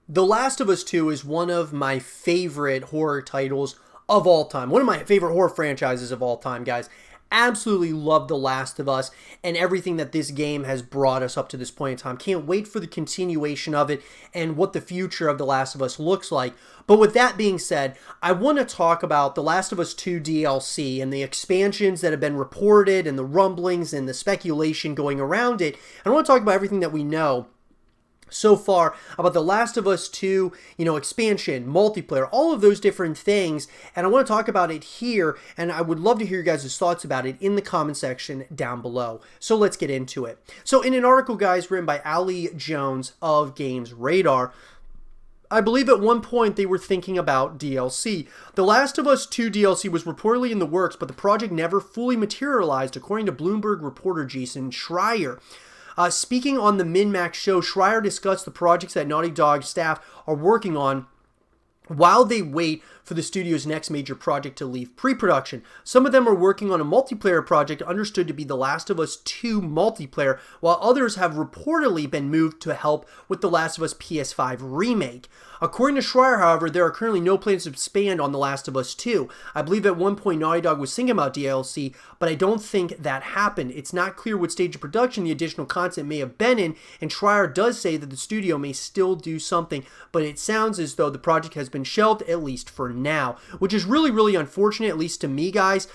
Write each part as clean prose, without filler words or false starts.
The Last of Us 2 is one of my favorite horror titles of all time. One of my favorite horror franchises of all time, guys. Absolutely love The Last of Us and everything that this game has brought us up to this point in time. Can't wait for the continuation of it and what the future of The Last of Us looks like. But with that being said, I want to talk about The Last of Us 2 DLC and the expansions that have been reported and the rumblings and the speculation going around it. And I want to talk about everything that we know so far about The Last of Us 2, expansion, multiplayer, all of those different things. And I want to talk about it here, and I would love to hear you guys' thoughts about it in the comment section down below. So let's get into it. So in an article, guys, written by Ali Jones of Games Radar, I believe at one point they were thinking about DLC. The Last of Us 2 DLC was reportedly in the works, but the project never fully materialized, according to Bloomberg reporter Jason Schreier. Speaking on the MinMax show, Schreier discussed the projects that Naughty Dog staff are working on while they wait for the studio's next major project to leave pre-production. Some of them are working on a multiplayer project understood to be The Last of Us 2 multiplayer, while others have reportedly been moved to help with The Last of Us PS5 remake. According to Schreier, however, there are currently no plans to expand on The Last of Us 2. I believe at one point Naughty Dog was thinking about DLC, but I don't think that happened. It's not clear what stage of production the additional content may have been in, and Schreier does say that the studio may still do something, but it sounds as though the project has been shelved, at least for now, which is really, really unfortunate, at least to me, guys.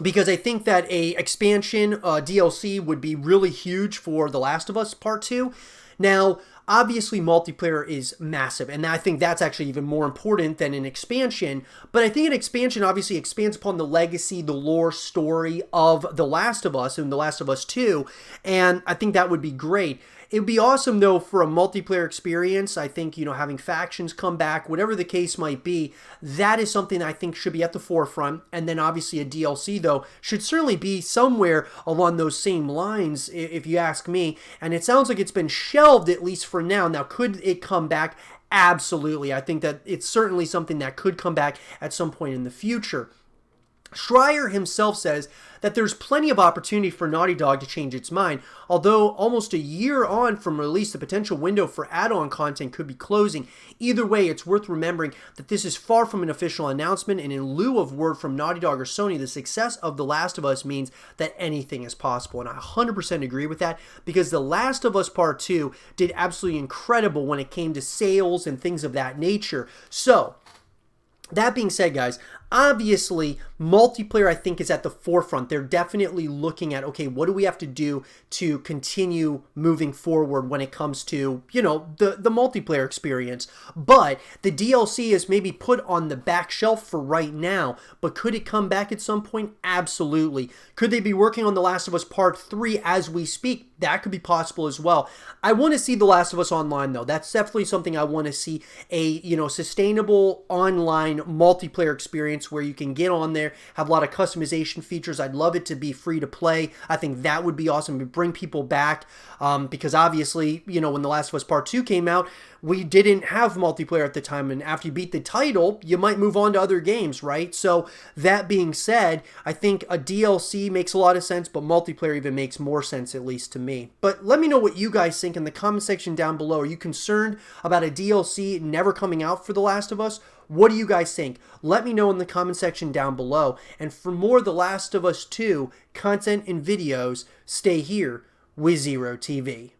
Because I think that a expansion DLC would be really huge for The Last of Us Part 2. Now, obviously, multiplayer is massive, and I think that's actually even more important than an expansion. But I think an expansion obviously expands upon the legacy, the lore story of The Last of Us and The Last of Us 2, and I think that would be great. It would be awesome, though, for a multiplayer experience. I think, having factions come back, whatever the case might be, that is something I think should be at the forefront. And then, obviously, a DLC, though, should certainly be somewhere along those same lines, if you ask me. And it sounds like it's been shelved, at least for now. Now, could it come back? Absolutely. I think that it's certainly something that could come back at some point in the future. Schreier himself says that there's plenty of opportunity for Naughty Dog to change its mind. Although almost a year on from release, the potential window for add-on content could be closing. Either way, it's worth remembering that this is far from an official announcement, and in lieu of word from Naughty Dog or Sony, the success of The Last of Us means that anything is possible. And I 100% agree with that, because The Last of Us Part 2 did absolutely incredible when it came to sales and things of that nature. So, that being said, guys, obviously, multiplayer, I think, is at the forefront. They're definitely looking at, okay, what do we have to do to continue moving forward when it comes to, the multiplayer experience. But the DLC is maybe put on the back shelf for right now. But could it come back at some point? Absolutely. Could they be working on The Last of Us Part 3 as we speak? That could be possible as well. I want to see The Last of Us Online, though. That's definitely something I want to see, a, sustainable online multiplayer experience where you can get on there, have a lot of customization features. I'd love it to be free to play. I think that would be awesome to bring people back, because obviously, when The Last of Us Part 2 came out, we didn't have multiplayer at the time, and after you beat the title, you might move on to other games, right? So that being said, I think a DLC makes a lot of sense, but multiplayer even makes more sense, at least to me. But let me know what you guys think in the comment section down below. Are you concerned about a DLC never coming out for The Last of Us? What do you guys think? Let me know in the comment section down below. And for more The Last of Us 2 content and videos, stay here with Zero TV.